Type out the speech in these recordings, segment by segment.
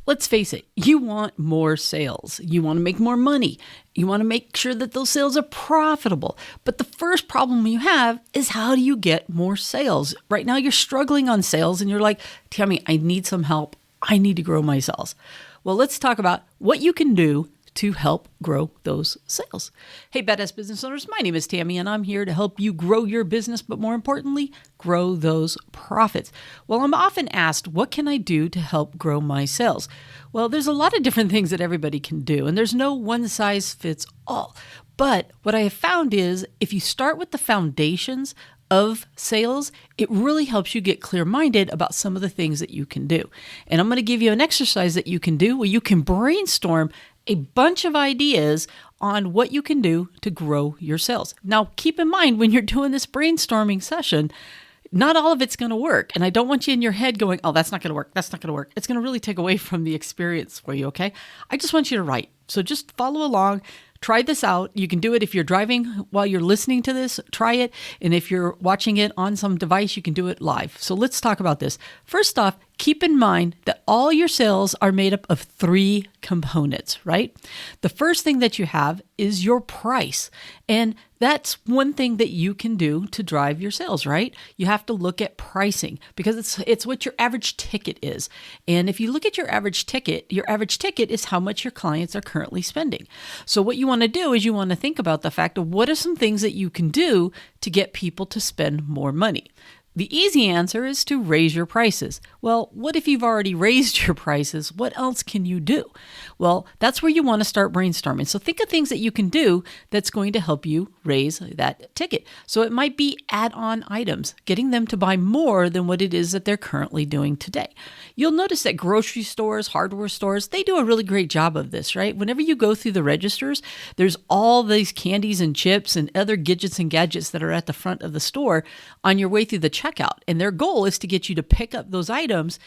Let's face it, you want more sales. You want to make more money. You want to make sure that those sales are profitable. But the first problem you have is, how do you get more sales? Right now you're struggling on sales and you're like, Tammy, I need some help. I need to grow my sales. Well, let's talk about what you can do to help grow those sales. Hey, badass business owners, my name is Tammy and I'm here to help you grow your business, but more importantly, grow those profits. Well, I'm often asked, what can I do to help grow my sales? Well, there's a lot of different things that everybody can do, and there's no one size fits all. But what I have found is, if you start with the foundations of sales, it really helps you get clear-minded about some of the things that you can do. And I'm going to give you an exercise that you can do where you can brainstorm a bunch of ideas on what you can do to grow your sales. Now, keep in mind, when you're doing this brainstorming session, not all of it's going to work. And I don't want you in your head going, oh, that's not going to work. That's not going to work. It's going to really take away from the experience for you, okay? I just want you to write. So just follow along. Try this out. You can do it if you're driving while you're listening to this. Try it. And if you're watching it on some device, you can do it live. So let's talk about this. First off, keep in mind that all your sales are made up of three components, right? The first thing that you have is your price. And that's one thing that you can do to drive your sales, right? You have to look at pricing because it's what your average ticket is. And if you look at your average ticket is how much your clients are currently spending. So what you want to do is you want to think about the fact of, what are some things that you can do to get people to spend more money? The easy answer is to raise your prices. Well, what if you've already raised your prices? What else can you do? Well, that's where you want to start brainstorming. So think of things that you can do that's going to help you raise that ticket. So it might be add-on items, getting them to buy more than what it is that they're currently doing today. You'll notice that grocery stores, hardware stores, they do a really great job of this, right? Whenever you go through the registers, there's all these candies and chips and other gadgets and gadgets that are at the front of the store on your way through the checkout. And their goal is to get you to pick up those items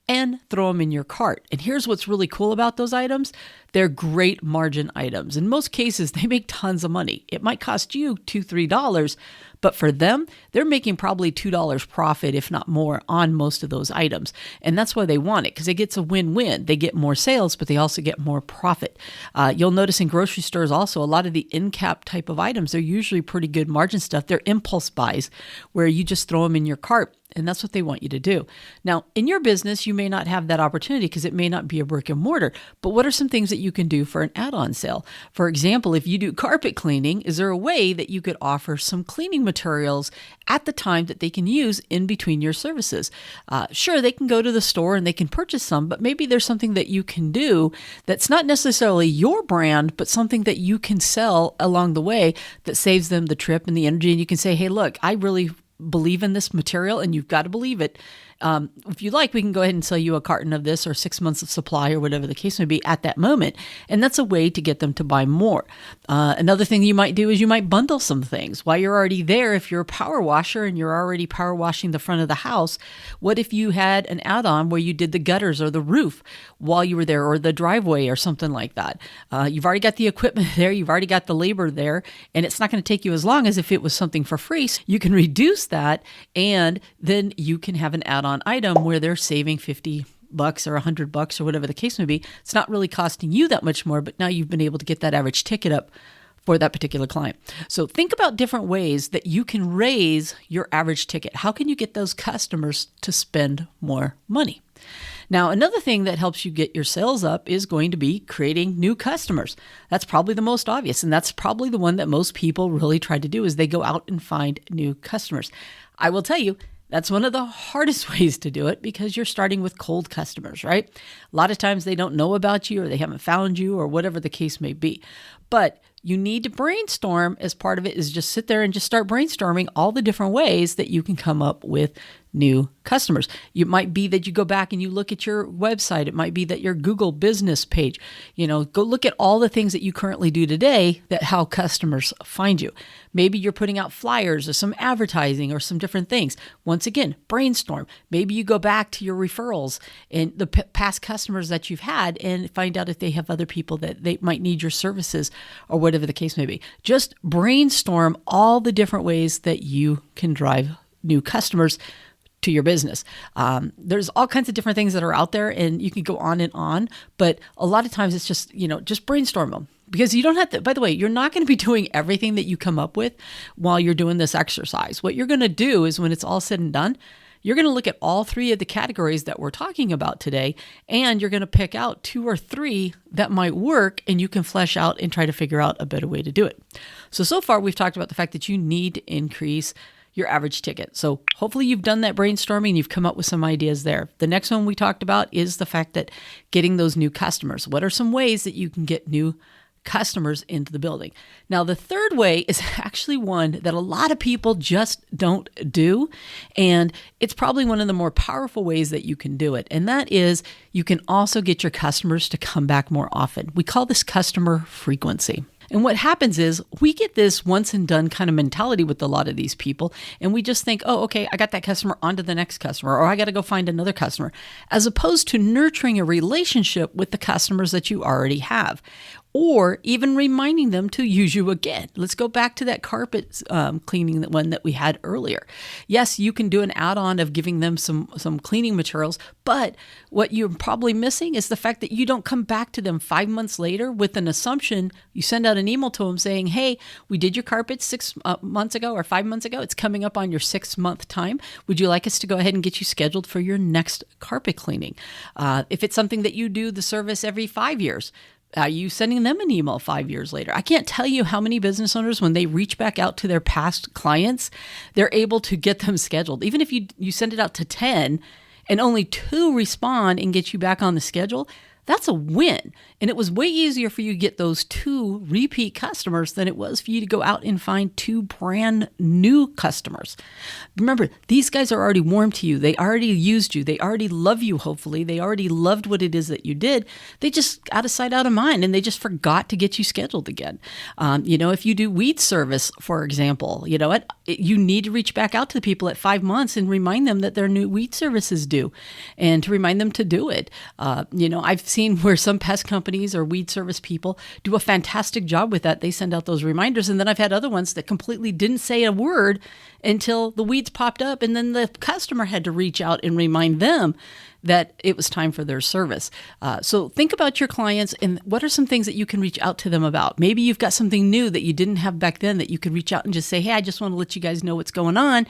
and throw them in your cart. And here's what's really cool about those items. They're great margin items. In most cases, they make tons of money. It might cost you $2, $3, but for them, they're making probably $2 profit, if not more, on most of those items. And that's why they want it, because it gets a win-win. They get more sales, but they also get more profit. You'll notice in grocery stores also, a lot of the end cap type of items, they're usually pretty good margin stuff. They're impulse buys where you just throw them in your cart. And that's what they want you to do. Now, in your business, you may not have that opportunity because it may not be a brick and mortar, but what are some things that you can do for an add-on sale? For example, if you do carpet cleaning, is there a way that you could offer some cleaning materials at the time that they can use in between your services? Sure, they can go to the store and they can purchase some, but maybe there's something that you can do that's not necessarily your brand, but something that you can sell along the way that saves them the trip and the energy. And you can say, hey, look, I really believe in this material and you've got to believe it. If you like, we can go ahead and sell you a carton of this or 6 months of supply or whatever the case may be at that moment. And that's a way to get them to buy more. Another thing you might do is you might bundle some things. While you're already there, if you're a power washer and you're already power washing the front of the house, what if you had an add-on where you did the gutters or the roof while you were there, or the driveway or something like that? You've already got the equipment there. You've already got the labor there, and it's not going to take you as long as if it was something for free. So you can reduce that, and then you can have an add-on item where they're saving $50 or $100 or whatever the case may be. It's not really costing you that much more, but now you've been able to get that average ticket up for that particular client. So think about different ways that you can raise your average ticket. How can you get those customers to spend more money? Now, another thing that helps you get your sales up is going to be creating new customers. That's probably the most obvious, and that's probably the one that most people really try to do, is they go out and find new customers. I will tell you, that's one of the hardest ways to do it because you're starting with cold customers, right? A lot of times they don't know about you or they haven't found you or whatever the case may be. But you need to brainstorm. As part of it is just sit there and just start brainstorming all the different ways that you can come up with new customers. It might be that you go back and you look at your website. It might be that your Google business page, go look at all the things that you currently do today that how customers find you. Maybe you're putting out flyers or some advertising or some different things. Once again, brainstorm. Maybe you go back to your referrals and the past customers that you've had and find out if they have other people that they might need your services or whatever the case may be. Just brainstorm all the different ways that you can drive new customers to your business. There's all kinds of different things that are out there, and you can go on, but a lot of times it's just, just brainstorm them. Because you don't have to, by the way, you're not going to be doing everything that you come up with while you're doing this exercise. What you're going to do is when it's all said and done, you're going to look at all three of the categories that we're talking about today, and you're going to pick out 2 or 3 that might work, and you can flesh out and try to figure out a better way to do it. So far we've talked about the fact that you need to increase your average ticket. So hopefully you've done that brainstorming and you've come up with some ideas there. The next one we talked about is the fact that getting those new customers. What are some ways that you can get new customers into the building? Now, the third way is actually one that a lot of people just don't do. And it's probably one of the more powerful ways that you can do it. And that is you can also get your customers to come back more often. We call this customer frequency. And what happens is we get this once and done kind of mentality with a lot of these people. And we just think, oh, okay, I got that customer, on to the next customer, or I got to go find another customer, as opposed to nurturing a relationship with the customers that you already have, or even reminding them to use you again. Let's go back to that carpet cleaning one that we had earlier. Yes, you can do an add-on of giving them some cleaning materials, but what you're probably missing is the fact that you don't come back to them 5 months later with an assumption. You send out an email to them saying, hey, we did your carpet 6 months ago or 5 months ago. It's coming up on your 6-month time. Would you like us to go ahead and get you scheduled for your next carpet cleaning? If it's something that you do the service every 5 years, are you sending them an email 5 years later? I can't tell you how many business owners, when they reach back out to their past clients, they're able to get them scheduled. Even if you send it out to 10 and only 2 respond and get you back on the schedule, that's a win. And it was way easier for you to get those 2 repeat customers than it was for you to go out and find 2 brand new customers. Remember, these guys are already warm to you. They already used you. They already love you, hopefully. They already loved what it is that you did. They just out of sight, out of mind, and they just forgot to get you scheduled again. If you do weed service, for example, you need to reach back out to the people at 5 months and remind them that their new weed service is due, and to remind them to do it. I've seen where some pest companies or weed service people do a fantastic job with that. They send out those reminders. And then I've had other ones that completely didn't say a word until the weeds popped up. And then the customer had to reach out and remind them that it was time for their service. So think about your clients and what are some things that you can reach out to them about. Maybe you've got something new that you didn't have back then that you could reach out and just say, hey, I just want to let you guys know what's going on.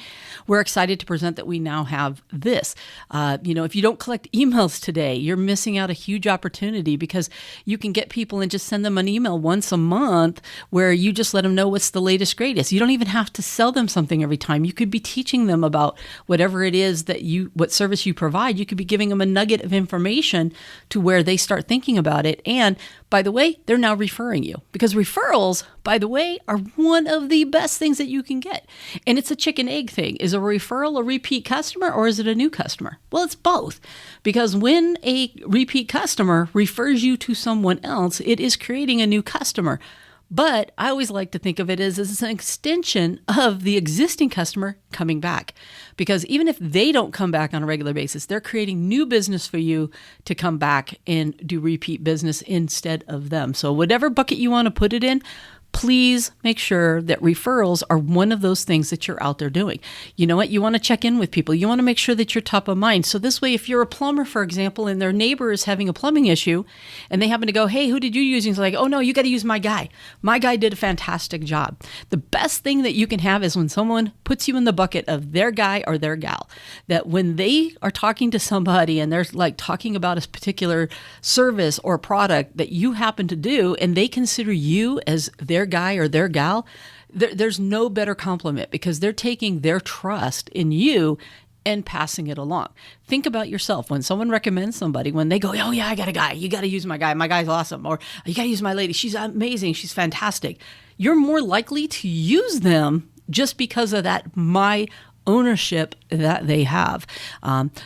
We're excited to present that we now have this. If you don't collect emails today, you're missing out a huge opportunity, because you can get people and just send them an email once a month where you just let them know what's the latest, greatest. You don't even have to sell them something every time. You could be teaching them about whatever it is what service you provide. You could be giving them a nugget of information to where they start thinking about it. And by the way, they're now referring you, because referrals, by the way, are one of the best things that you can get. And it's a chicken egg thing. Is a referral a repeat customer, or is it a new customer? Well, it's both, because when a repeat customer refers you to someone else, it is creating a new customer. But I always like to think of it as an extension of the existing customer coming back. Because even if they don't come back on a regular basis, they're creating new business for you to come back and do repeat business instead of them. So whatever bucket you want to put it in, please make sure that referrals are one of those things that you're out there doing. You know what? You want to check in with people. You want to make sure that you're top of mind. So this way, if you're a plumber, for example, and their neighbor is having a plumbing issue and they happen to go, hey, who did you use? And it's like, oh no, you got to use my guy. My guy did a fantastic job. The best thing that you can have is when someone puts you in the bucket of their guy or their gal, that when they are talking to somebody and they're like talking about a particular service or product that you happen to do, and they consider you as their guy or their gal, there's no better compliment, because they're taking their trust in you and passing it along. Think about yourself. When someone recommends somebody, when they go, oh yeah, I got a guy, you got to use my guy. My guy's awesome. Or you got to use my lady. She's amazing. She's fantastic. You're more likely to use them just because of that my ownership that they have.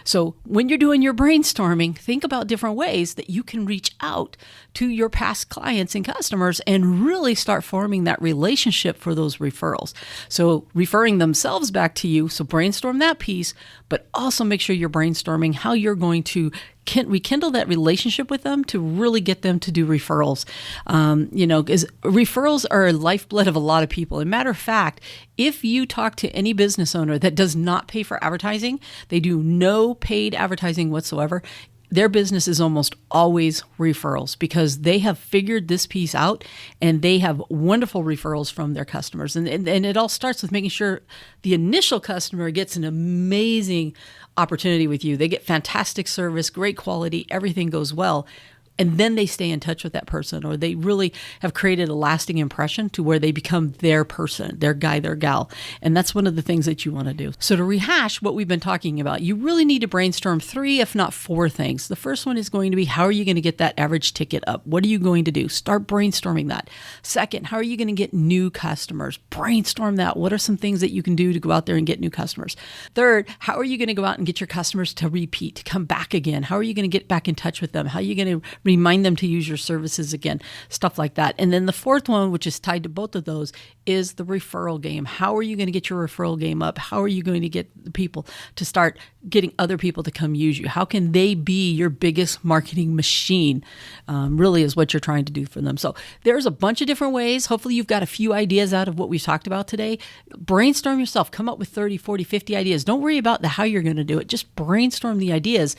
So when you're doing your brainstorming, think about different ways that you can reach out to your past clients and customers and really start forming that relationship for those referrals. So referring themselves back to you. So brainstorm that piece, but also make sure you're brainstorming how you're going to rekindle that relationship with them to really get them to do referrals. Because referrals are a lifeblood of a lot of people. As a matter of fact, if you talk to any business owner that does not pay for advertising, they do no paid advertising whatsoever, their business is almost always referrals because they have figured this piece out and they have wonderful referrals from their customers. And it all starts with making sure the initial customer gets an amazing opportunity with you. They get fantastic service, great quality, everything goes well. And then they stay in touch with that person, or they really have created a lasting impression to where they become their person, their guy, their gal. And that's one of the things that you want to do. So to rehash what we've been talking about, you really need to brainstorm 3, if not 4 things. The first one is going to be, how are you going to get that average ticket up? What are you going to do? Start brainstorming that. Second, how are you going to get new customers? Brainstorm that. What are some things that you can do to go out there and get new customers? Third, how are you going to go out and get your customers to repeat, to come back again? How are you going to get back in touch with them? How are you going to remind them to use your services again, stuff like that. And then the fourth one, which is tied to both of those, is the referral game. How are you going to get your referral game up? How are you going to get the people to start getting other people to come use you? How can they be your biggest marketing machine? Really is what you're trying to do for them. So there's a bunch of different ways. Hopefully you've got a few ideas out of what we've talked about today. Brainstorm yourself. Come up with 30, 40, 50 ideas. Don't worry about how you're going to do it. Just brainstorm the ideas.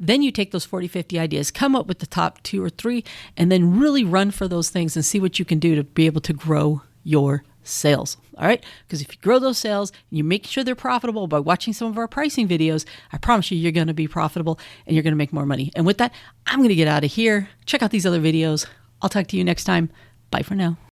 Then you take those 40, 50 ideas, come up with the top 2 or 3, and then really run for those things and see what you can do to be able to grow your sales. All right? Because if you grow those sales and you make sure they're profitable by watching some of our pricing videos, I promise you're going to be profitable and you're going to make more money. And with that, I'm going to get out of here. Check out these other videos. I'll talk to you next time. Bye for now.